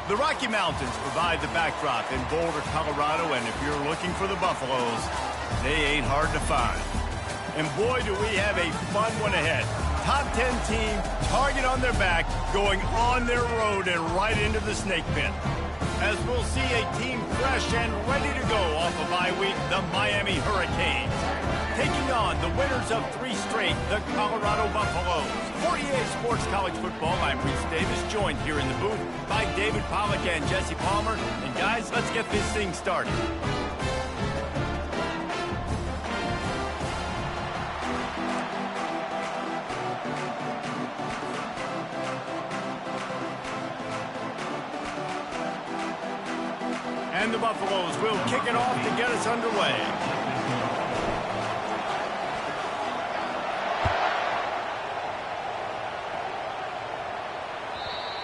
The Rocky Mountains provide the backdrop in Boulder, Colorado, and if you're looking for the Buffaloes, they ain't hard to find. And boy, do we have a fun one ahead. Top 10 team, target on their back, going on their road and right into the snake pit. As we'll see a team fresh and ready to go off a bye week, the Miami Hurricanes. Taking on the winners of 3 straight, the Colorado Buffaloes. 48 Sports College Football, I'm Reese Davis, joined here in the booth by David Pollack and Jesse Palmer. And guys, let's get this thing started. And the Buffaloes will kick it off to get us underway.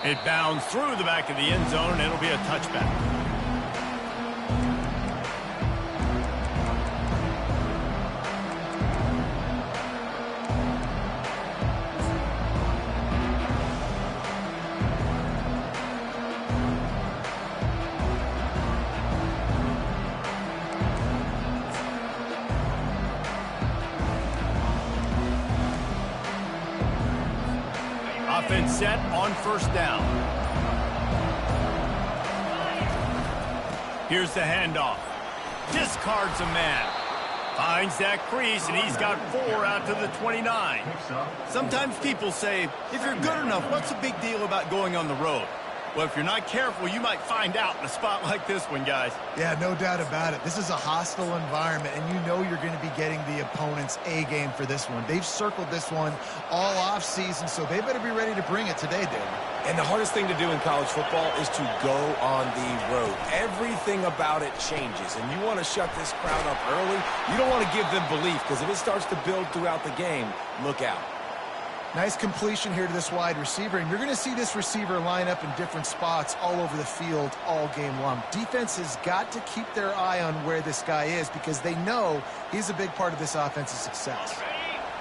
It bounds through the back of the end zone, and it'll be a touchback. Offense set on first down. Here's the handoff. Discards a man. Finds that crease, and he's got 4 out to the 29. Sometimes people say, if you're good enough, what's the big deal about going on the road? Well, if you're not careful, you might find out in a spot like this one, guys. Yeah, no doubt about it. This is a hostile environment, and you know you're going to be getting the opponent's A-game for this one. They've circled this one all offseason, so they better be ready to bring it today, David. And the hardest thing to do in college football is to go on the road. Everything about it changes, and you want to shut this crowd up early. You don't want to give them belief, because if it starts to build throughout the game, look out. Nice completion here to this wide receiver, and you're going to see this receiver line up in different spots all over the field all game long. Defense has got to keep their eye on where this guy is because they know he's a big part of this offense's success.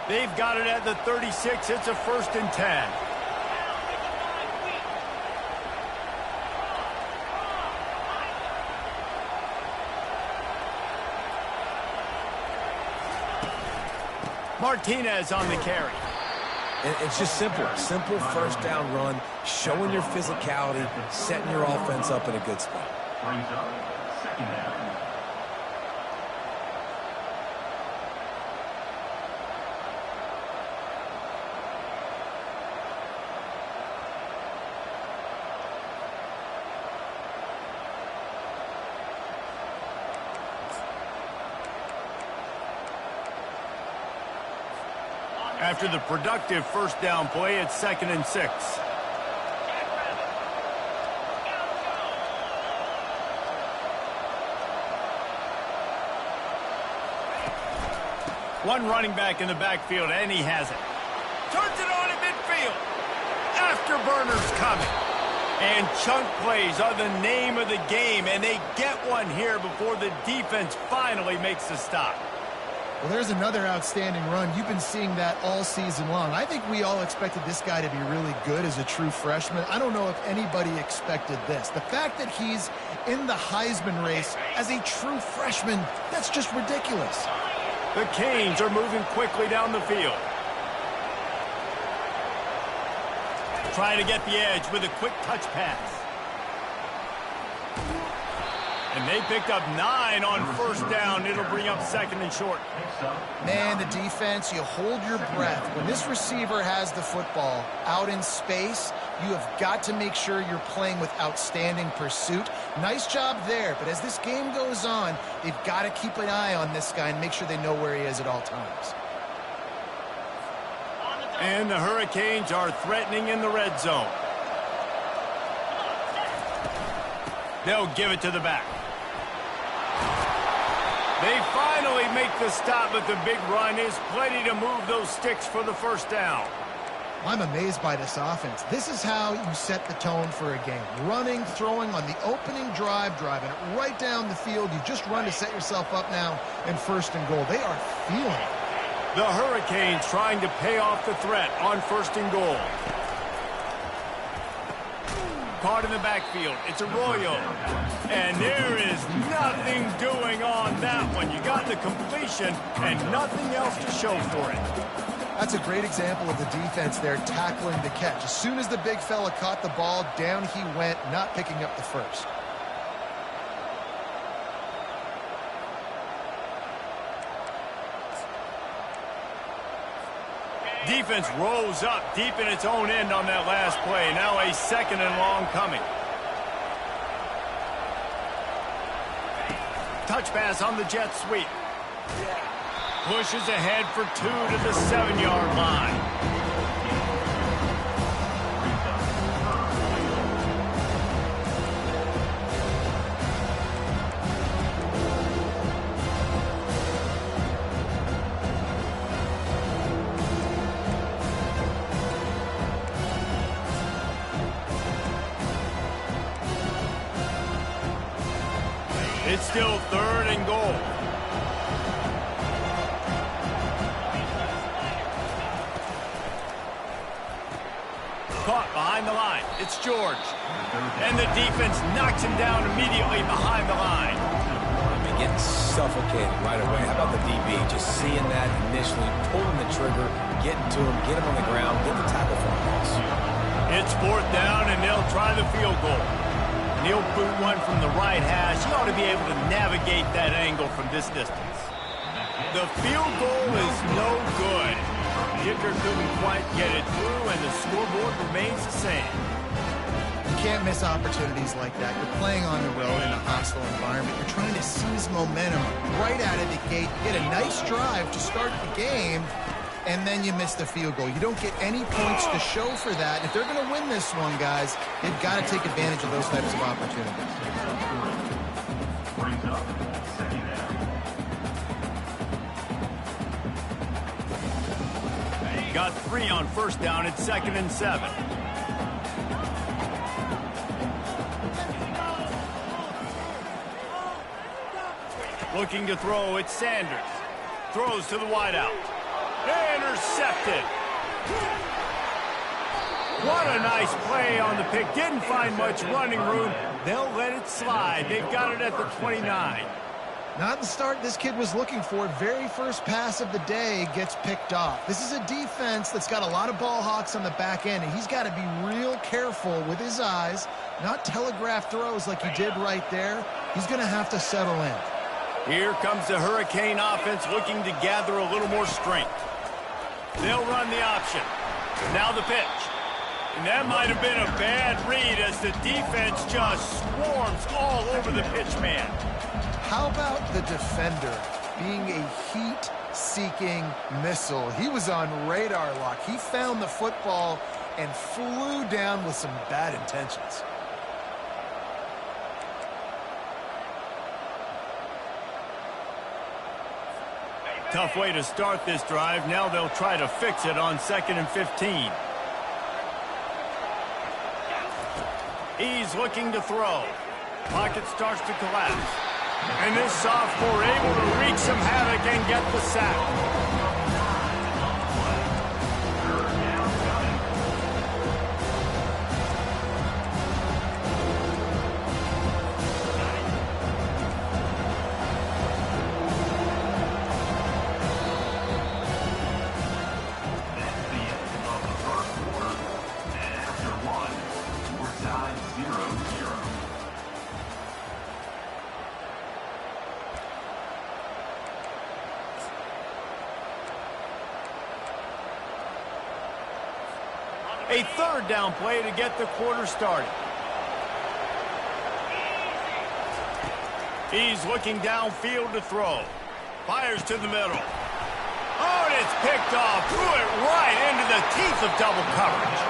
They've got it at the 36. It's a 1st and 10. Martinez on the carry. And it's just simple first down run, showing your physicality, setting your offense up in a good spot. Brings up 2nd down. After the productive first down play, it's 2nd and 6. One running back in the backfield, and he has it. Turns it on at midfield. Afterburners coming. And chunk plays are the name of the game, and they get one here before the defense finally makes the stop. Well, there's another outstanding run. You've been seeing that all season long. I think we all expected this guy to be really good as a true freshman. I don't know if anybody expected this. The fact that he's in the Heisman race as a true freshman, that's just ridiculous. The Canes are moving quickly down the field. Trying to get the edge with a quick touch pass. And they picked up 9 on first down. It'll bring up 2nd and short. Man, the defense, you hold your breath. When this receiver has the football out in space, you have got to make sure you're playing with outstanding pursuit. Nice job there, but as this game goes on, they've got to keep an eye on this guy and make sure they know where he is at all times. And the Hurricanes are threatening in the red zone. They'll give it to the back. They finally make the stop, but the big run is plenty to move those sticks for the first down. I'm amazed by this offense. This is how you set the tone for a game. Running, throwing on the opening drive, driving it right down the field. You just run to set yourself up now in 1st and goal. They are feeling it. The Hurricanes trying to pay off the threat on 1st and goal. caught in the backfield. It's Arroyo. And there is nothing doing on that one. You got the completion and nothing else to show for it. That's a great example of the defense there tackling the catch. As soon as the big fella caught the ball, down he went, not picking up the first. Defense rose up deep in its own end on that last play. Now a second and long coming. Touch pass on the jet sweep. Pushes ahead for 2 to the 7-yard line. It's still 3rd and goal. Caught behind the line. It's George. And the defense knocks him down immediately behind the line. Getting suffocated right away. How about the DB? Just seeing that initially, pulling the trigger, getting to him, get him on the ground, get the tackle for a loss. It's 4th down, and they'll try the field goal. And he'll boot one from the right hash. He ought to be able to navigate that angle from this distance. The field goal is no good. Kicker couldn't quite get it through, and the scoreboard remains the same. You can't miss opportunities like that. You're playing on the road in a hostile environment. You're trying to seize momentum right out of the gate. You get a nice drive to start the game, and then you miss the field goal. You don't get any points to show for that. If they're going to win this one, guys, they've got to take advantage of those types of opportunities. Brings up second down. Got 3 on 1st down. It's 2nd and 7. Looking to throw, it's Sanders. Throws to the wideout. Intercepted. What a nice play on the pick. Didn't find much running room. They'll let it slide. They've got it at the 29. Not the start this kid was looking for. Very first pass of the day gets picked off. This is a defense that's got a lot of ball hawks on the back end, and he's got to be real careful with his eyes, not telegraph throws like he did right there. He's going to have to settle in. Here comes the Hurricane offense looking to gather a little more strength. They'll run the option. Now the pitch. And that might have been a bad read as the defense just swarms all over the pitch man. How about the defender being a heat-seeking missile? He was on radar lock. He found the football and flew down with some bad intentions. Tough way to start this drive. Now they'll try to fix it on 2nd and 15. He's looking to throw. Pocket starts to collapse. And this sophomore able to wreak some havoc and get the sack. A 3rd down play to get the quarter started. He's looking downfield to throw. Fires to the middle. Oh, and it's picked off. Threw it right into the teeth of double coverage.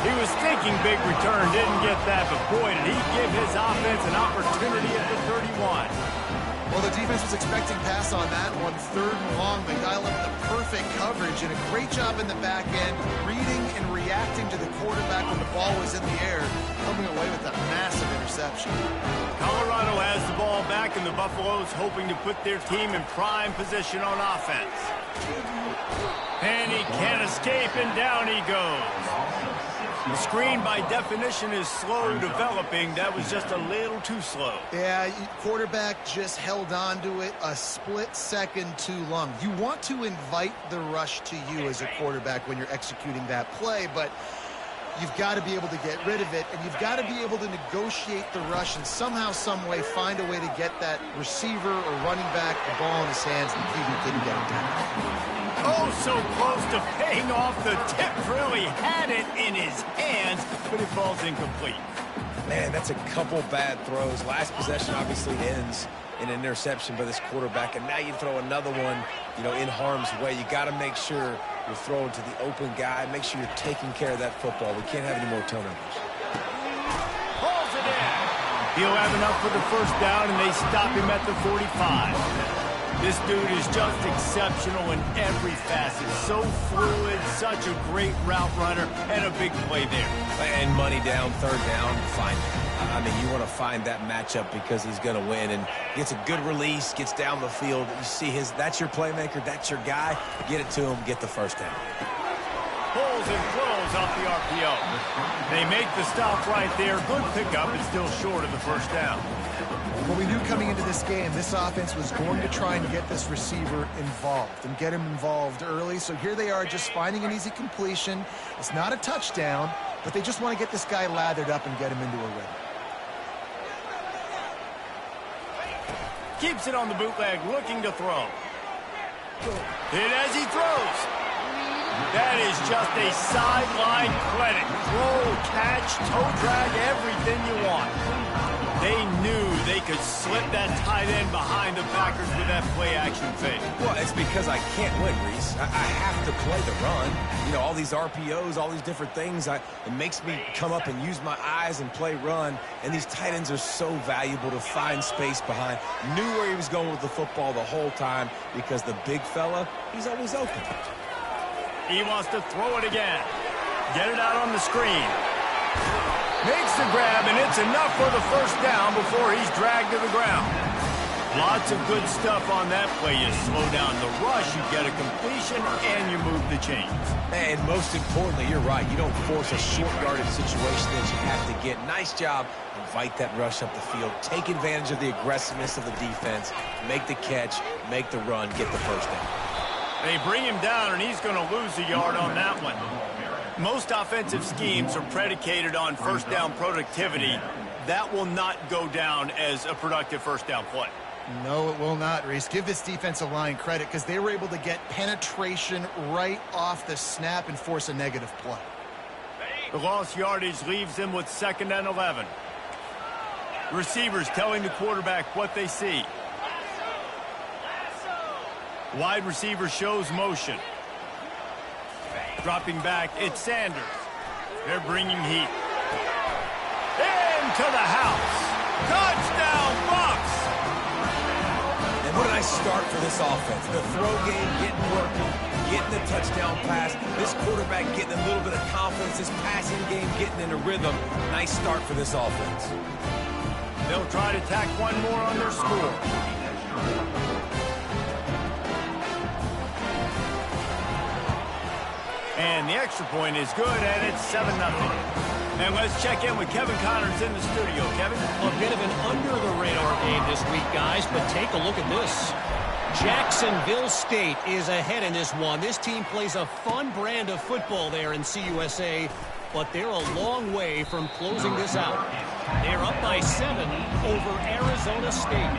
He was thinking big return, didn't get that, but boy, did he give his offense an opportunity at the 31. Well, the defense was expecting pass on that one. 3rd and long. They dial up the perfect coverage and a great job in the back end, reading and reacting to the quarterback when the ball was in the air, coming away with a massive interception. Colorado has the ball back, and the Buffaloes hoping to put their team in prime position on offense. And he can't escape, and down he goes. The screen, by definition, is slow developing. That was just a little too slow. Yeah, quarterback just held on to it a split second too long. You want to invite the rush to you as a quarterback when you're executing that play, but you've got to be able to get rid of it, and you've got to be able to negotiate the rush and somehow, some way, find a way to get that receiver or running back the ball in his hands, and the QB couldn't get it down. Oh, so close to paying off. The tip really had it in his hands, but it falls incomplete. Man, that's a couple bad throws. Last possession obviously ends in an interception by this quarterback, and now you throw another one, in harm's way. You got to make sure you're throwing to the open guy. Make sure you're taking care of that football. We can't have any more turnovers. Pulls it in. He'll have enough for the first down, and they stop him at the 45. This dude is just exceptional in every facet. So fluid, such a great route runner, and a big play there. And money down, third down, find it. I mean, you want to find that matchup because he's going to win. And gets a good release, gets down the field. You see that's your playmaker, that's your guy. Get it to him, get the first down. Pulls and throws off the RPO. They make the stop right there. Good pickup, and still short of the first down. Well, we knew coming into this game, this offense was going to try and get this receiver involved and get him involved early. So here they are just finding an easy completion. It's not a touchdown, but they just want to get this guy lathered up and get him into a rhythm. Keeps it on the bootleg, looking to throw. Hit as he throws. That is just a sideline clinic. Throw, catch, toe drag, everything you want. They knew they could slip that tight end behind the backers with that play-action fake. Well, it's because I can't win, Reese. I have to play the run. All these RPOs, all these different things. It makes me come up and use my eyes and play run. And these tight ends are so valuable to find space behind. Knew where he was going with the football the whole time because the big fella, he's always open. He wants to throw it again. Get it out on the screen. Makes the grab, and it's enough for the first down before he's dragged to the ground. Lots of good stuff on that play. You slow down the rush, you get a completion, and you move the chains. And most importantly, you're right. You don't force a short yardage situation that you have to get. Nice job. Invite that rush up the field. Take advantage of the aggressiveness of the defense. Make the catch, make the run, get the first down. They bring him down, and he's going to lose a yard on that one. Most offensive schemes are predicated on first down productivity. That will not go down as a productive first down play. No, it will not, Reese. Give this defensive line credit because they were able to get penetration right off the snap and force a negative play. The lost yardage leaves them with 2nd and 11. Receivers telling the quarterback what they see. Wide receiver shows motion. Dropping back, it's Sanders. They're bringing heat. Into the house. Touchdown, Bucs! And what a nice start for this offense. The throw game getting working, getting the touchdown pass. This quarterback getting a little bit of confidence. This passing game getting in a rhythm. Nice start for this offense. They'll try to tack one more on their score. And the extra point is good, and it's 7-0. And let's check in with Kevin Connors in the studio. Kevin? A bit of an under-the-radar game this week, guys, but take a look at this. Jacksonville State is ahead in this one. This team plays a fun brand of football there in CUSA, but they're a long way from closing this out. They're up by 7 over Arizona State.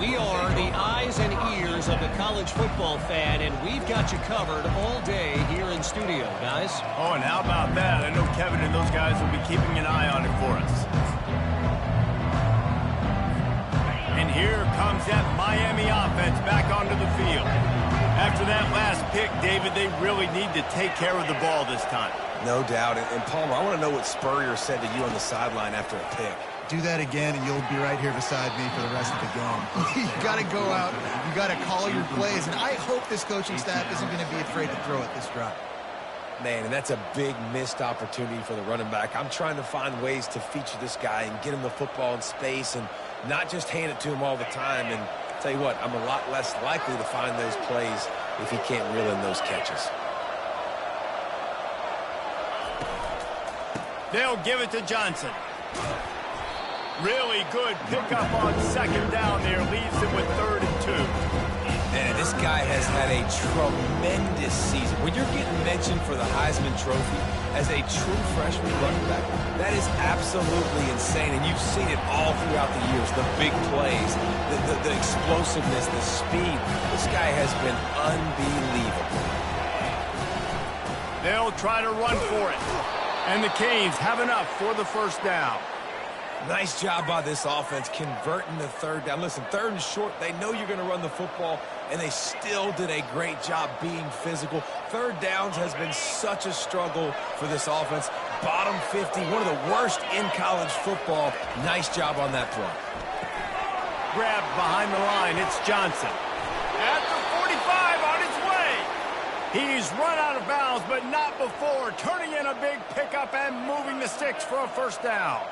We are the eyes and ears of the college football fan, and we've got you covered all day here in studio, guys. Oh, and how about that? I know Kevin and those guys will be keeping an eye on it for us. And here comes that Miami offense back onto the field. After that last pick, David, they really need to take care of the ball this time. No doubt. And Palmer, I want to know what Spurrier said to you on the sideline after a pick. Do that again, and you'll be right here beside me for the rest of the game. You got to go out. You got to call your plays, and I hope this coaching staff isn't going to be afraid to throw it this drive. Man, and that's a big missed opportunity for the running back. I'm trying to find ways to feature this guy and get him the football in space and not just hand it to him all the time. And tell you what, I'm a lot less likely to find those plays if he can't reel in those catches. They'll give it to Johnson. Really good pickup on second down there. Leaves them with 3rd and 2. Man, this guy has had a tremendous season. When you're getting mentioned for the Heisman Trophy as a true freshman running back, that is absolutely insane. And you've seen it all throughout the years. The big plays, the explosiveness, the speed. This guy has been unbelievable. They'll try to run for it. And the Canes have enough for the first down. Nice job by this offense converting the 3rd down. Listen, 3rd and short, they know you're going to run the football, and they still did a great job being physical. 3rd downs has been such a struggle for this offense. Bottom 50, one of the worst in college football. Nice job on that play. Grabbed behind the line, it's Johnson. At the 45 on his way. He's run out of bounds, but not before turning in a big pickup and moving the sticks for a first down.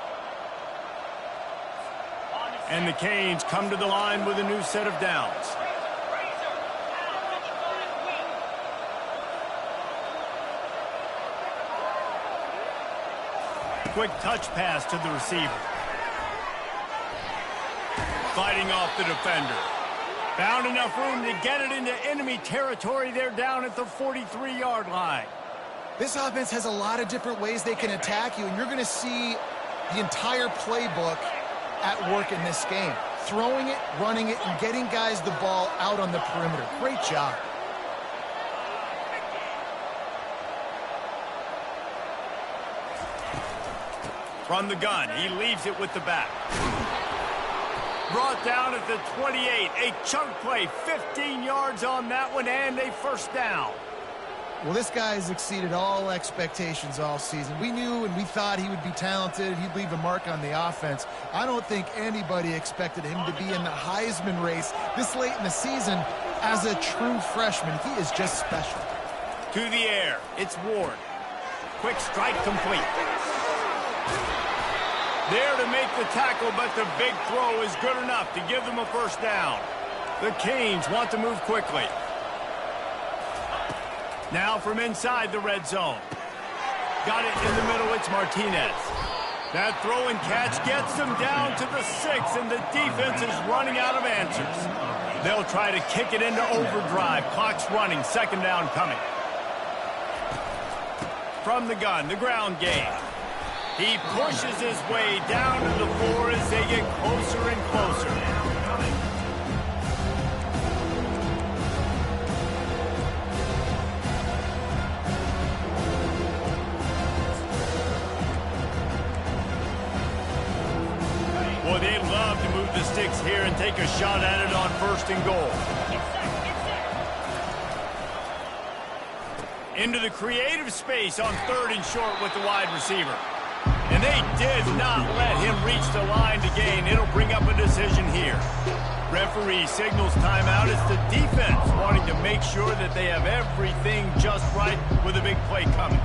And the Canes come to the line with a new set of downs. Quick touch pass to the receiver. Fighting off the defender. Found enough room to get it into enemy territory. They're down at the 43-yard line. This offense has a lot of different ways they can attack you, and you're going to see the entire playbook at work in this game. Throwing it, running it, and getting guys the ball out on the perimeter. Great job. From the gun, he leaves it with the back. Brought down at the 28. A chunk play, 15 yards on that one, and a first down. Well, this guy has exceeded all expectations all season. We knew and we thought he would be talented. He'd leave a mark on the offense. I don't think anybody expected him to be in the Heisman race this late in the season as a true freshman. He is just special. To the air, it's Ward. Quick strike complete. There to make the tackle, but the big throw is good enough to give them a first down. The Canes want to move quickly. Now from inside the red zone. Got it in the middle, it's Martinez. That throw and catch gets them down to the 6, and the defense is running out of answers. They'll try to kick it into overdrive. Clock's running, second down coming. From the gun, the ground game. He pushes his way down to the 4 as they get closer and closer. Boy, they'd love to move the sticks here and take a shot at it on 1st and goal. Into the creative space on 3rd and short with the wide receiver. And they did not let him reach the line to gain. It'll bring up a decision here. Referee signals timeout. It's the defense wanting to make sure that they have everything just right with a big play coming.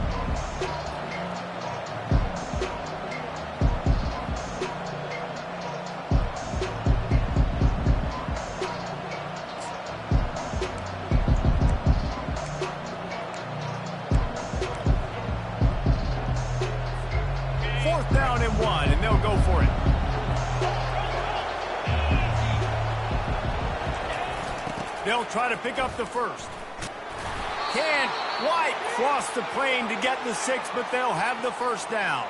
Down and 1, and they'll go for it. They'll try to pick up the first. Can't quite cross the plane to get the 6, but they'll have the first down.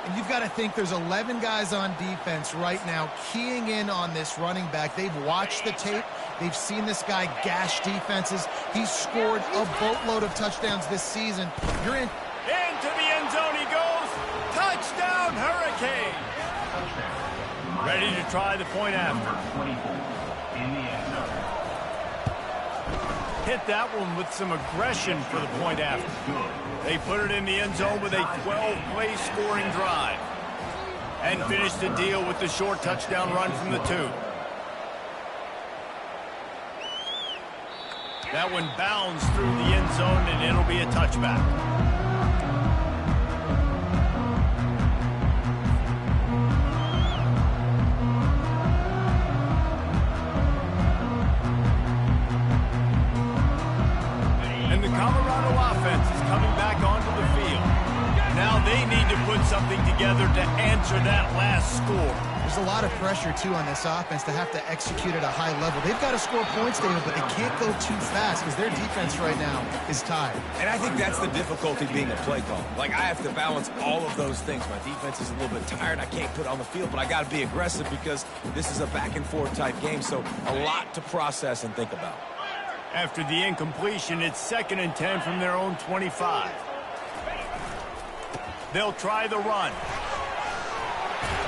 And you've got to think there's 11 guys on defense right now keying in on this running back. They've watched the tape. They've seen this guy gash defenses. He's scored a boatload of touchdowns this season. You're in. Into the end zone he goes. Touchdown, Hurricane. Ready to try the point after. In the end zone. Hit that one with some aggression for the point after. They put it in the end zone with a 12-play scoring drive. And finished the deal with the short touchdown run from the 2. That one bounds through the end zone, and it'll be a touchback. Colorado offense is coming back onto the field. Now they need to put something together to answer that last score. There's a lot of pressure, too, on this offense to have to execute at a high level. They've got to score points, David, but they can't go too fast because their defense right now is tired. And I think that's the difficulty being a play call. Like, I have to balance all of those things. My defense is a little bit tired. I can't put it on the field, but I got to be aggressive because this is a back-and-forth type game, so a lot to process and think about. After the incompletion, it's 2nd and 10 from their own 25. They'll try the run.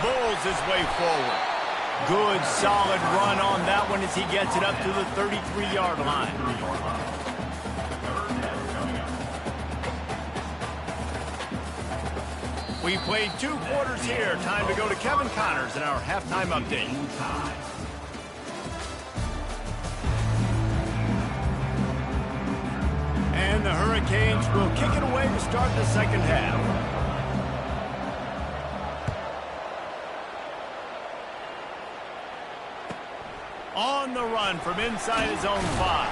Bulls his way forward. Good, solid run on that one as he gets it up to the 33-yard line. We played 2 quarters here. Time to go to Kevin Connors in our halftime update. And the Hurricanes will kick it away to start the second half. On the run from inside his own 5.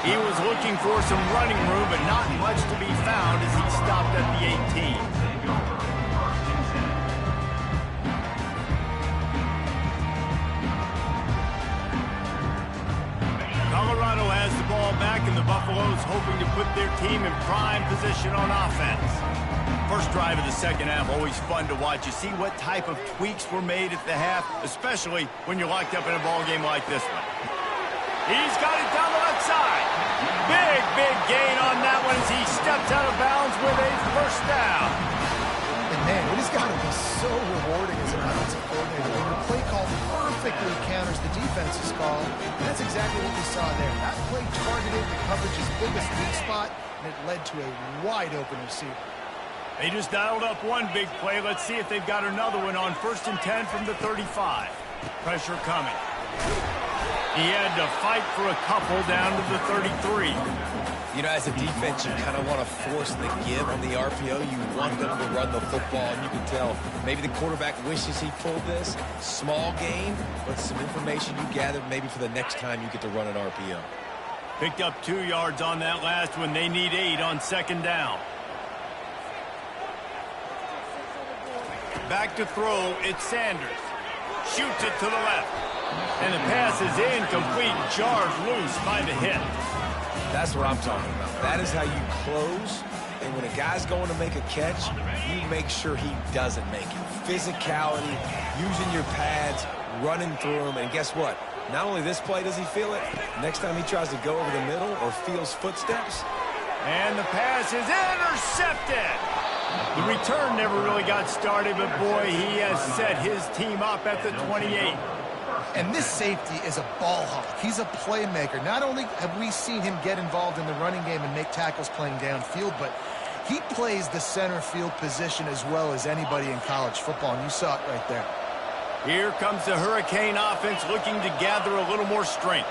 He was looking for some running room, but not much to be found as he stopped at the 18. Colorado has the ball back, and the Buffaloes hoping to put their team in prime position on offense. First drive of the second half, always fun to watch. You see what type of tweaks were made at the half, especially when you're locked up in a ball game like this one. He's got it down the left side. Big gain on that one as he steps out of bounds with a first down. And, man, it has got to be so rewarding as an offensive coordinator when your play call perfectly counters the defense's call. And that's exactly what we saw there. That play targeted the coverage's biggest weak spot, and it led to a wide-open receiver. They just dialed up one big play. Let's see if they've got another one on 1st and 10 from the 35. Pressure coming. He had to fight for a couple down to the 33. You know, as a defense, you kind of want to force the give on the RPO. You want them to run the football, and you can tell maybe the quarterback wishes he pulled this. Small gain, but some information you gathered maybe for the next time you get to run an RPO. Picked up 2 yards on that last one. They need 8 on 2nd down. Back to throw, it's Sanders. Shoots it to the left. And the pass is incomplete, jarred loose by the hit. That's what I'm talking about. That is how you close. And when a guy's going to make a catch, you make sure he doesn't make it. Physicality, using your pads, running through them. And guess what? Not only this play does he feel it, next time he tries to go over the middle or feels footsteps. And the pass is intercepted. The return never really got started, but boy, he has set his team up at the 28. And this safety is a ball hawk. He's a playmaker. Not only have we seen him get involved in the running game and make tackles playing downfield, but he plays the center field position as well as anybody in college football, and you saw it right there. Here comes the Hurricane offense looking to gather a little more strength.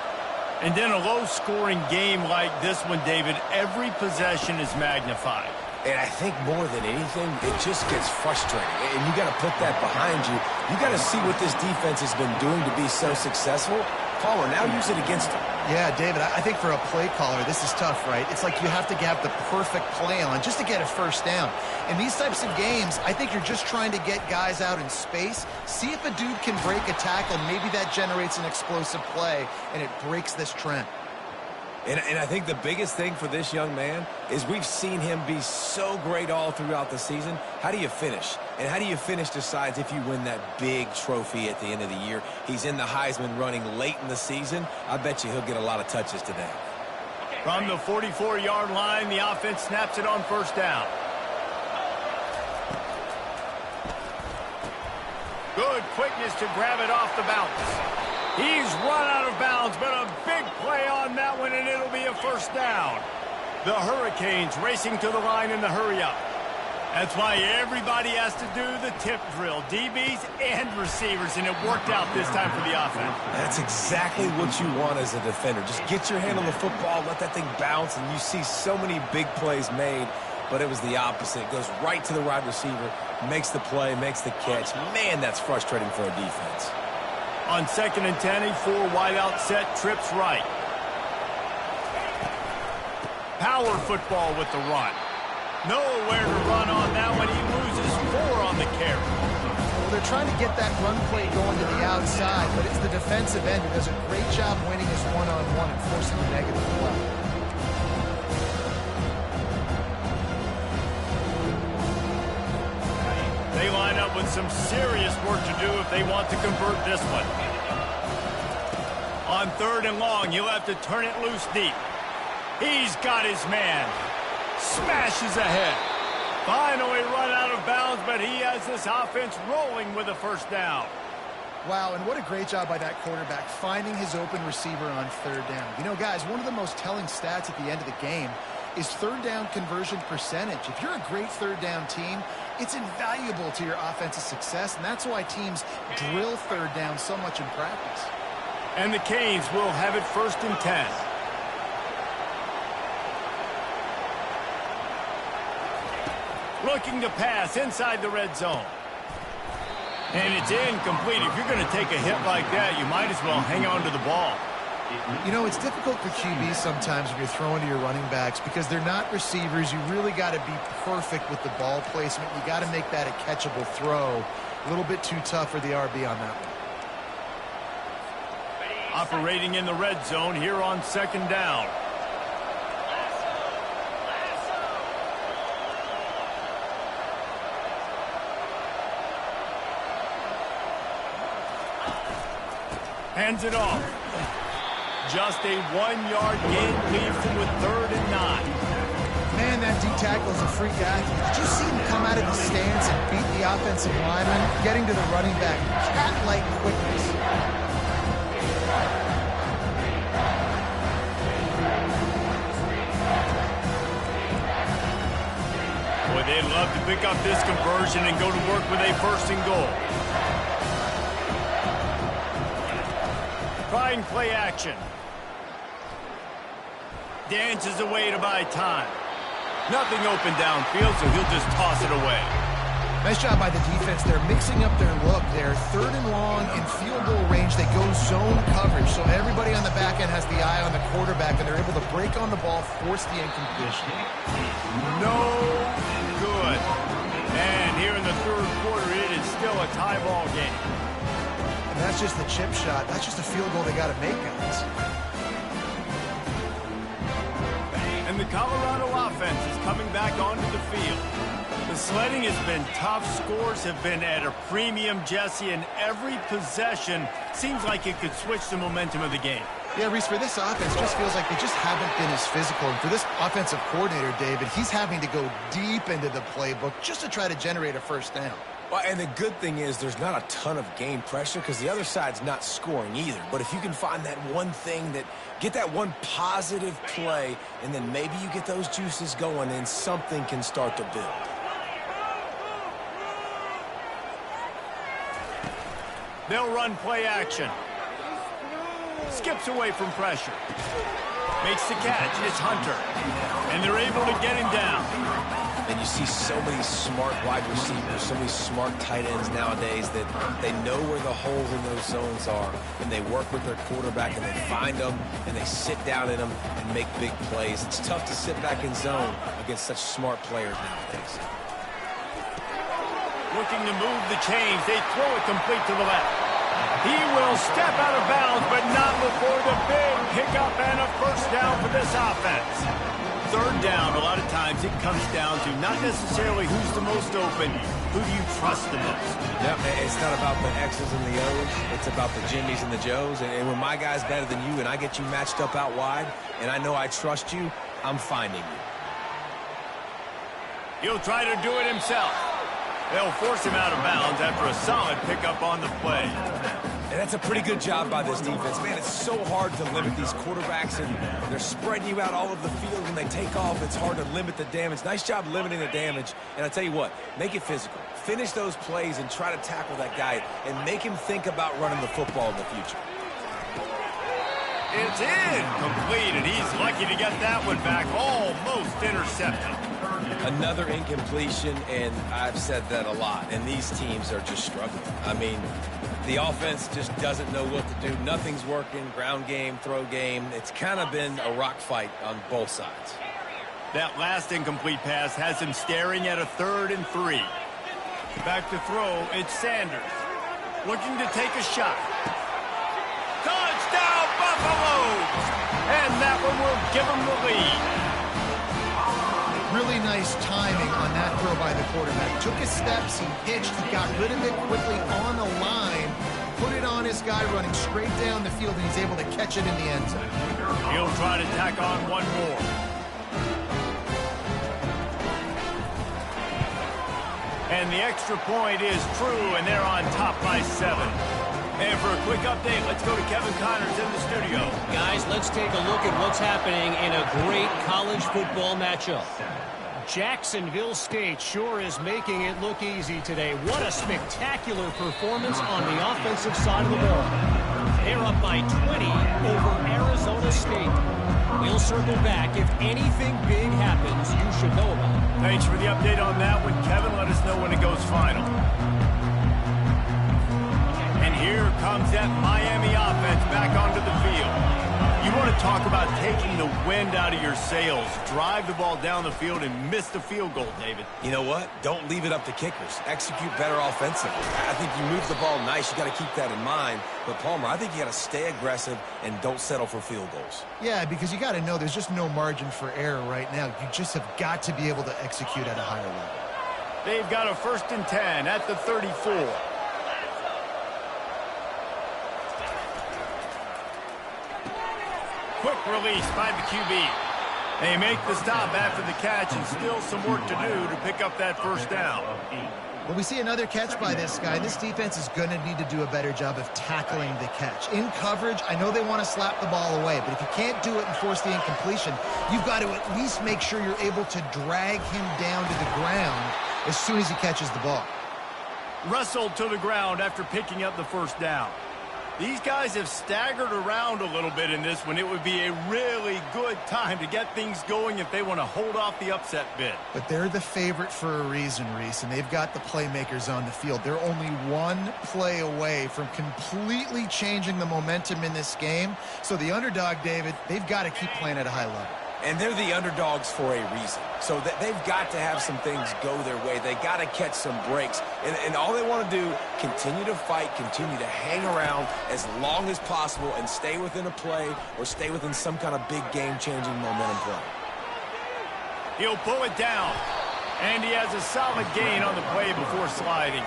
And then a low-scoring game like this one, David, every possession is magnified. And I think more than anything, it just gets frustrating. And you got to put that behind you. You got to see what this defense has been doing to be so successful. Caller, now use it against them. Yeah, David, I think for a play caller, this is tough, right? It's like you have to have the perfect play on just to get a first down. In these types of games, I think you're just trying to get guys out in space, see if a dude can break a tackle, and maybe that generates an explosive play, and it breaks this trend. And I think the biggest thing for this young man is we've seen him be so great all throughout the season. How do you finish? And how do you finish decides if you win that big trophy at the end of the year. He's in the Heisman running late in the season. I bet you he'll get a lot of touches today. From the 44-yard line, the offense snaps it on first down. Good quickness to grab it off the bounce. He's run out of bounds, but a big play on that one, and it'll be a first down. The Hurricanes racing to the line in the hurry-up. That's why everybody has to do the tip drill, DBs and receivers, and it worked out this time for the offense. That's exactly what you want as a defender. Just get your hand on the football, let that thing bounce, and you see so many big plays made, but it was the opposite. It goes right to the wide receiver, makes the play, makes the catch. Man, that's frustrating for a defense. On 2nd and 10, a 4 wide out set, trips right. Power football with the run. Nowhere to run on that one. He loses 4 on the carry. Well, they're trying to get that run play going to the outside, but it's the defensive end who does a great job winning his one-on-one and forcing a negative play. They line up with some serious work to do if they want to convert this one. On 3rd and long, he'll have to turn it loose deep. He's got his man. Smashes ahead. Finally run out of bounds, but he has this offense rolling with a first down. Wow, and what a great job by that quarterback finding his open receiver on 3rd down. You know, guys, one of the most telling stats at the end of the game is 3rd down conversion percentage. If you're a great 3rd down team, it's invaluable to your offensive success, and that's why teams drill 3rd down so much in practice. And the Canes will have it 1st and 10. Looking to pass inside the red zone. And it's incomplete. If you're going to take a hit like that, you might as well hang on to the ball. You know, it's difficult for QBs sometimes when you're throwing to your running backs because they're not receivers. You really got to be perfect with the ball placement. You got to make that a catchable throw. A little bit too tough for the RB on that one. Operating in the red zone here on 2nd down. Hands it off. Just a 1-yard gain leaves him with 3rd and 9. Man, that D tackle is a freak athlete. Did you see him come out of the stance and beat the offensive lineman, getting to the running back? Cat-like quickness. Boy, they'd love to pick up this conversion and go to work with a 1st and goal. Trying play action. Dances away to buy time. Nothing open downfield, so he'll just toss it away. Nice job by the defense. They're mixing up their look. They're 3rd and long in field goal range. They go zone coverage, so everybody on the back end has the eye on the quarterback, and they're able to break on the ball, force the incompletion. No good. And here in the 3rd quarter, it is still a tie ball game. And that's just the chip shot. That's just a field goal they got to make, guys. And the Colorado offense is coming back onto the field. The sledding has been tough. Scores have been at a premium, Jesse, and every possession seems like it could switch the momentum of the game. Yeah, Reese, for this offense, just feels like they just haven't been as physical. And for this offensive coordinator, David, he's having to go deep into the playbook just to try to generate a 1st down. Well, and the good thing is there's not a ton of game pressure because the other side's not scoring either. But if you can find that one thing get that one positive play, and then maybe you get those juices going, and something can start to build. They'll run play action. Skips away from pressure. Makes the catch. It's Hunter. And they're able to get him down. And you see so many smart wide receivers, so many smart tight ends nowadays that they know where the holes in those zones are, and they work with their quarterback, and they find them, and they sit down in them and make big plays. It's tough to sit back in zone against such smart players nowadays. Looking to move the chains. They throw it complete to the left. He will step out of bounds, but not before the big pickup and a 1st down for this offense. 3rd down, a lot of times it comes down to not necessarily who's the most open, who do you trust the most? Yep, it's not about the X's and the O's, it's about the Jimmys and the Joes. And when my guy's better than you and I get you matched up out wide, and I know I trust you, I'm finding you. He'll try to do it himself. They'll force him out of bounds after a solid pickup on the play. And that's a pretty good job by this defense. Man, it's so hard to limit these quarterbacks, and they're spreading you out all over the field. When they take off, it's hard to limit the damage. Nice job limiting the damage. And I tell you what, make it physical. Finish those plays and try to tackle that guy and make him think about running the football in the future. It's incomplete, and he's lucky to get that one back. Almost intercepted. Another incompletion, and I've said that a lot, and these teams are just struggling. I mean, the offense just doesn't know what to do. Nothing's working. Ground game, throw game. It's kind of been a rock fight on both sides. That last incomplete pass has him staring at a 3rd and 3. Back to throw, it's Sanders. Looking to take a shot. Touchdown, Buffaloes! And that one will give them the lead. Really nice timing on that throw by the quarterback. Took his steps, he pitched, he got rid of it quickly on the line, put it on his guy running straight down the field, and he's able to catch it in the end zone. He'll try to tack on one more. And the extra point is true, and they're on top by 7. And for a quick update, let's go to Kevin Connors in the studio. Guys, let's take a look at what's happening in a great college football matchup. Jacksonville State sure is making it look easy today. What a spectacular performance on the offensive side of the ball. They're up by 20 over Arizona State. We'll circle back. If anything big happens, you should know about it. Thanks for the update on that one, Kevin. Let us know when it goes final. And here comes that Miami offense back onto the field. You want to talk about taking the wind out of your sails. Drive the ball down the field and miss the field goal, David. You know what? Don't leave it up to kickers. Execute better offensively. I think you move the ball nice. You got to keep that in mind. But, Palmer, I think you got to stay aggressive and don't settle for field goals. Yeah, because you got to know there's just no margin for error right now. You just have got to be able to execute at a higher level. They've got a 1st and 10 at the 34. Quick release by the QB. They make the stop after the catch, and still some work to do to pick up that 1st down. Well, we see another catch by this guy. This defense is going to need to do a better job of tackling the catch. In coverage, I know they want to slap the ball away, but if you can't do it and force the incompletion, you've got to at least make sure you're able to drag him down to the ground as soon as he catches the ball. Wrestled to the ground after picking up the 1st down. These guys have staggered around a little bit in this one. It would be a really good time to get things going if they want to hold off the upset bid. But they're the favorite for a reason, Reese, and they've got the playmakers on the field. They're only one play away from completely changing the momentum in this game. So the underdog, David, they've got to keep playing at a high level. And they're the underdogs for a reason. So they've got to have some things go their way. They got to catch some breaks. And all they want to do, continue to fight, continue to hang around as long as possible and stay within a play or stay within some kind of big game-changing momentum play. He'll pull it down. And he has a solid gain on the play before sliding.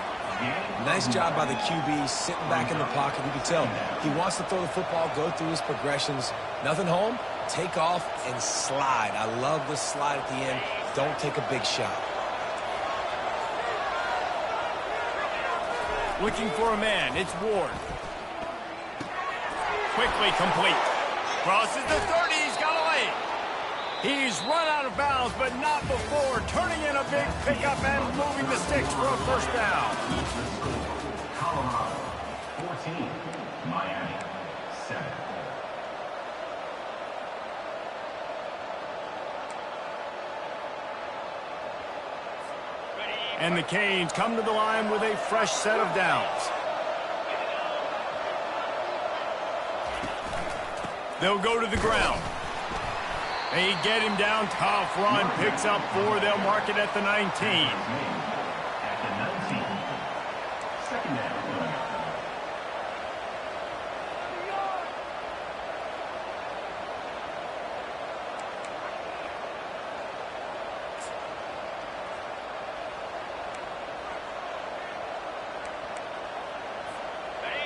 Nice job by the QB sitting back in the pocket. You can tell he wants to throw the football, go through his progressions. Nothing home, take off and slide. I love the slide at the end. Don't take a big shot. Looking for a man. It's Ward. Quickly complete. Crosses the 30. He's got a lane. He's run out of bounds, but not before turning in a big pickup and moving the sticks for a 1st down. Colorado 14, Miami 7. And the Canes come to the line with a fresh set of downs. They'll go to the ground. They get him down. Tough run. Picks up 4. They'll mark it at the 19. At the 19. 2nd down.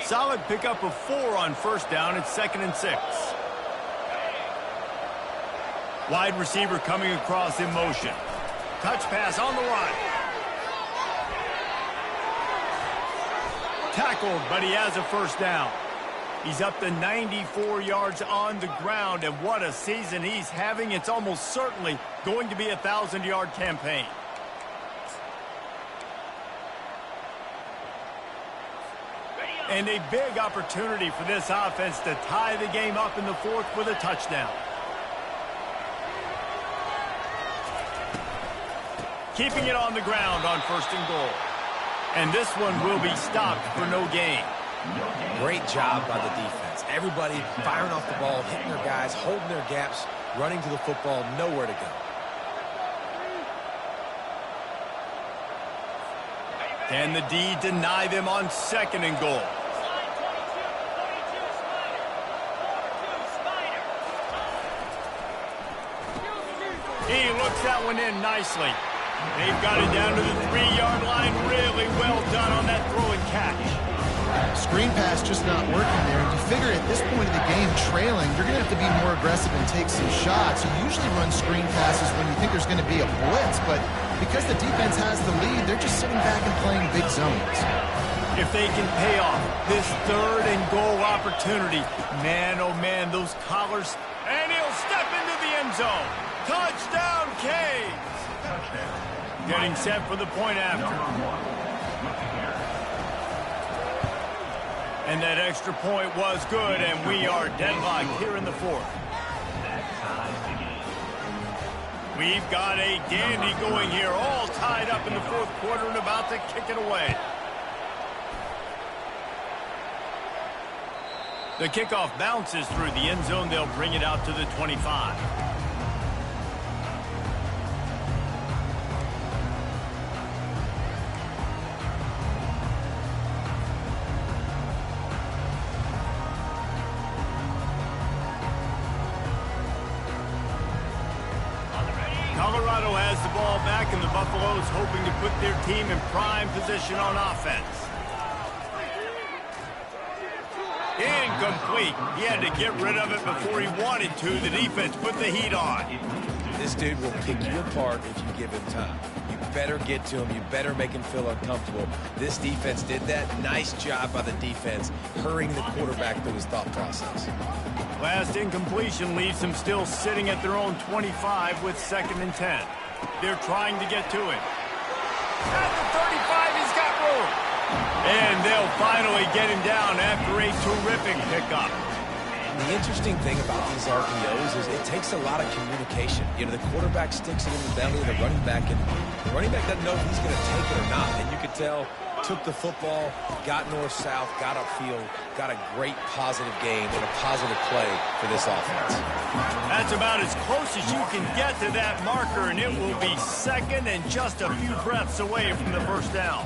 Solid pickup of 4 on 1st down. It's 2nd and 6. Wide receiver coming across in motion. Touch pass on the run. Tackled, but he has a 1st down. He's up to 94 yards on the ground, and what a season he's having. It's almost certainly going to be a 1,000-yard campaign. And a big opportunity for this offense to tie the game up in the 4th with a touchdown. Keeping it on the ground on 1st and goal. And this one will be stopped for no gain. Great job by the defense. Everybody firing off the ball, hitting their guys, holding their gaps, running to the football, nowhere to go. Can the D deny them on 2nd and goal? He looks that one in nicely. They've got it down to the 3-yard line. Really well done on that throw and catch. Screen pass just not working there. And you figure at this point of the game, trailing, you're going to have to be more aggressive and take some shots. You usually run screen passes when you think there's going to be a blitz, but because the defense has the lead, they're just sitting back and playing big zones. If they can pay off this 3rd and goal opportunity, man, oh man, those collars, and he'll step into the end zone. Touchdown, Canes! Getting set for the point after. And that extra point was good, and we are deadlocked here in the 4th. We've got a dandy going here, all tied up in the 4th quarter and about to kick it away. The kickoff bounces through the end zone. They'll bring it out to the 25. Colorado has the ball back, and the Buffaloes hoping to put their team in prime position on offense. Incomplete. He had to get rid of it before he wanted to. The defense put the heat on. This dude will pick you apart if you give him time. You better get to him. You better make him feel uncomfortable. This defense did that. Nice job by the defense, hurrying the quarterback through his thought process. Last incompletion leaves them still sitting at their own 25 with 2nd and 10. They're trying to get to him. At the 35, he's got room. And they'll finally get him down after a terrific pickup. The interesting thing about these RPOs is it takes a lot of communication. You know, the quarterback sticks it in the belly of the running back, and the running back doesn't know if he's going to take it or not. And you could tell, took the football, got north-south, got upfield, got a great positive game and a positive play for this offense. That's about as close as you can get to that marker, and it will be 2nd and just a few breaths away from the 1st down.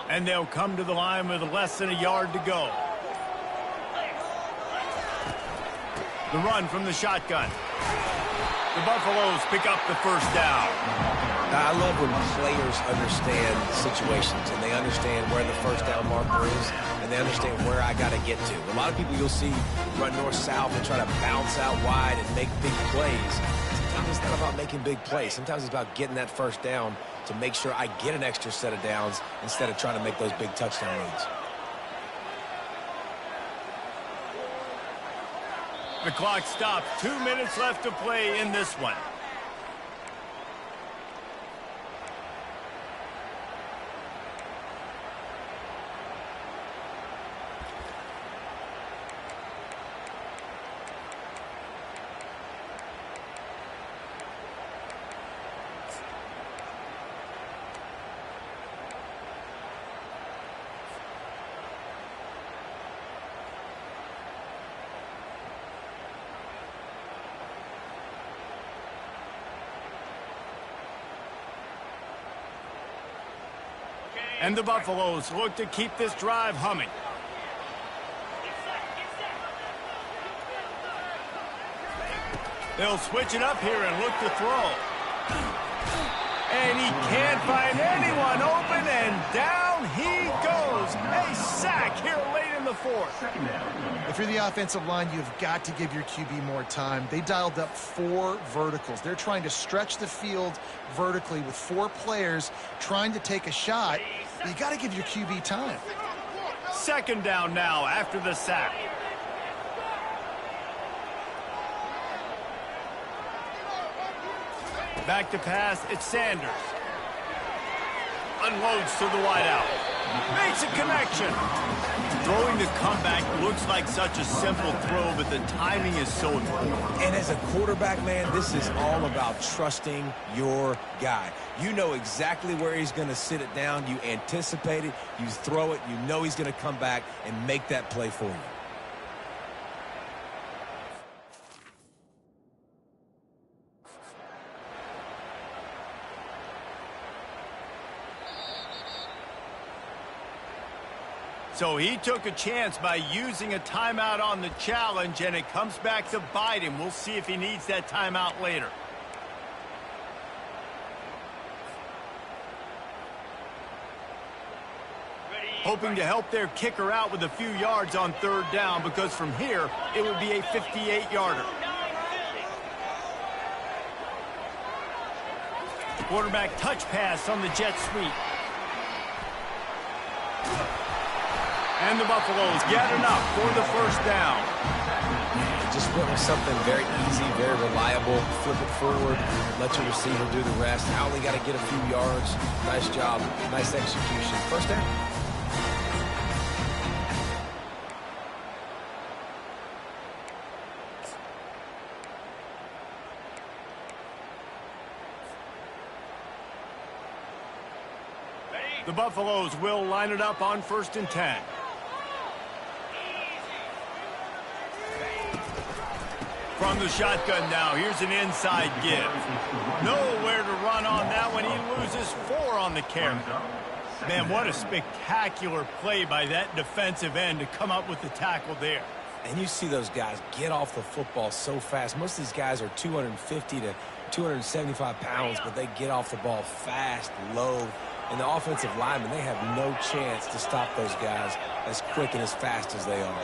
And they'll come to the line with less than a yard to go. The run from the shotgun. The Buffaloes pick up the 1st down. I love when players understand situations and they understand where the 1st down marker is and they understand where I got to get to. A lot of people you'll see run north-south and try to bounce out wide and make big plays. Sometimes it's not about making big plays. Sometimes it's about getting that 1st down to make sure I get an extra set of downs instead of trying to make those big touchdown runs. The clock stops. 2 minutes left to play in this one. And the Buffaloes look to keep this drive humming. They'll switch it up here and look to throw. And he can't find anyone open, and down he goes. A sack here late in the 4th. If you're the offensive line, you've got to give your QB more time. They dialed up 4 verticals. They're trying to stretch the field vertically with 4 players trying to take a shot. You got to give your QB time. 2nd down now after the sack. Back to pass, it's Sanders. Unloads to the wideout. Makes a connection. Throwing the comeback looks like such a simple throw, but the timing is so important. And as a quarterback, man, this is all about trusting your guy. You know exactly where he's going to sit it down. You anticipate it. You throw it. You know he's going to come back and make that play for you. So he took a chance by using a timeout on the challenge, and it comes back to bite him. We'll see if he needs that timeout later. Hoping to help their kicker out with a few yards on third down, because from here, it would be a 58-yarder. Quarterback touch pass on the jet sweep. And the Buffaloes get enough for the first down. Just wanting something very easy, very reliable. Flip it forward, let your receiver do the rest. Howley got to get a few yards. Nice job, nice execution. First down. The Buffaloes will line it up on 1st and 10. From the shotgun now, here's an inside give. Nowhere to run on that one. He loses 4 on the carry. Man, what a spectacular play by that defensive end to come up with the tackle there. And you see those guys get off the football so fast. Most of these guys are 250 to 275 pounds, but they get off the ball fast, low. And the offensive linemen, they have no chance to stop those guys as quick and as fast as they are.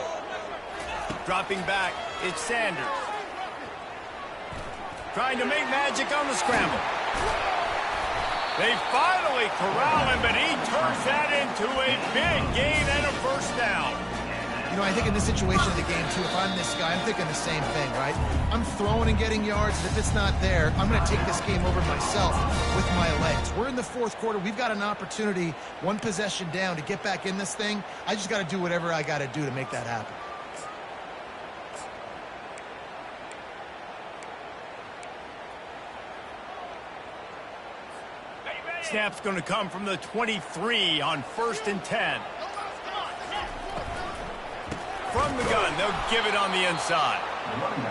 Dropping back, it's Sanders. Trying to make magic on the scramble. They finally corral him, but he turns that into a big gain and a first down. You know, I think in this situation of the game, too, if I'm this guy, I'm thinking the same thing, right? I'm throwing and getting yards, and if it's not there, I'm going to take this game over myself with my legs. We're in the 4th quarter. We've got an opportunity, 1 possession down, to get back in this thing. I just got to do whatever I got to do to make that happen. Snap's going to come from the 23 on 1st and 10. From the gun, they'll give it on the inside.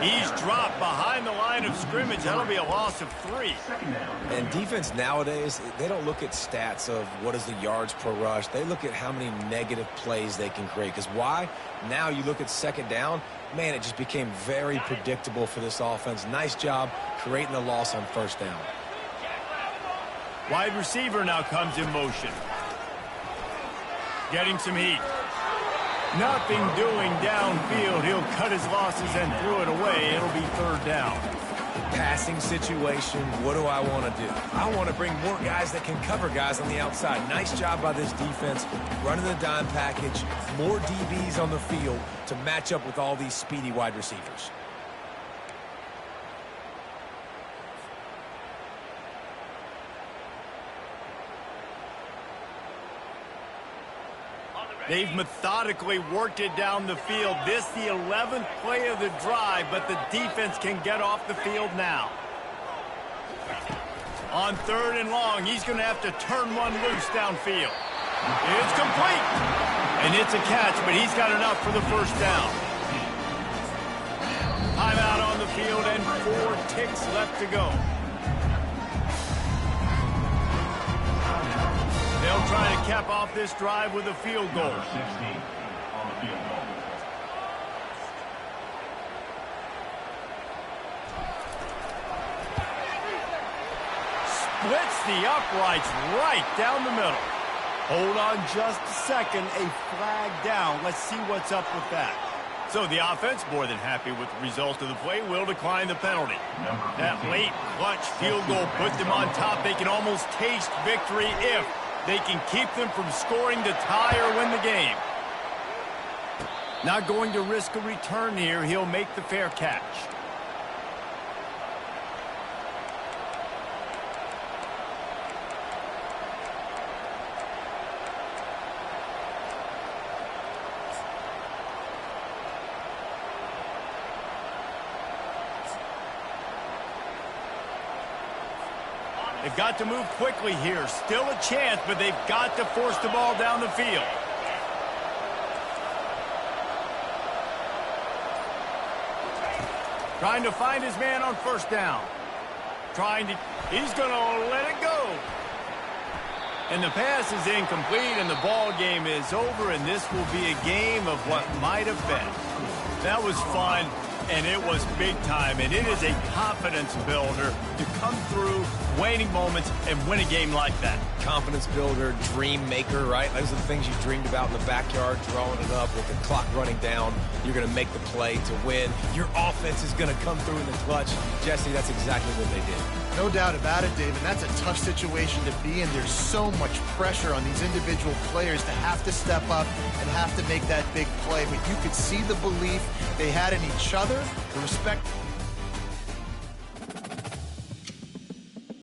He's dropped behind the line of scrimmage. That'll be a loss of 3. And defense nowadays, they don't look at stats of what is the yards per rush. They look at how many negative plays they can create. Because why? Now you look at 2nd down, man, it just became very predictable for this offense. Nice job creating a loss on 1st down. Wide receiver now comes in motion. Getting some heat. Nothing doing downfield. He'll cut his losses and throw it away. It'll be 3rd down. Passing situation, what do I want to do? I want to bring more guys that can cover guys on the outside. Nice job by this defense, running the dime package, more DBs on the field to match up with all these speedy wide receivers. They've methodically worked it down the field. This the 11th play of the drive, but the defense can get off the field now. On 3rd and long, he's going to have to turn one loose downfield. It's complete. And it's a catch, but he's got enough for the first down. Timeout on the field and 4 ticks left to go. They'll try to cap off this drive with a field goal. Number 16 on the field goal. Splits the uprights right down the middle. Hold on just a second. A flag down. Let's see what's up with that. So the offense, more than happy with the result of the play, will decline the penalty. That late clutch field goal put them on top. They can almost taste victory if they can keep them from scoring to tie or win the game. Not going to risk a return here. He'll make the fair catch. They've got to move quickly here. Still a chance, but they've got to force the ball down the field. Trying to find his man on first down. He's going to let it go. And the pass is incomplete, and the ball game is over, and this will be a game of what might have been. That was fun, and it was big time, and it is a confidence builder to come through waning moments and win a game like that. Confidence builder, dream maker, right? Those are the things you dreamed about in the backyard, drawing it up with the clock running down. You're going to make the play to win. Your offense is going to come through in the clutch. Jesse, that's exactly what they did. No doubt about it, David. That's a tough situation to be in. There's so much pressure on these individual players to have to step up and have to make that big play. But you could see the belief they had in each other, the respect.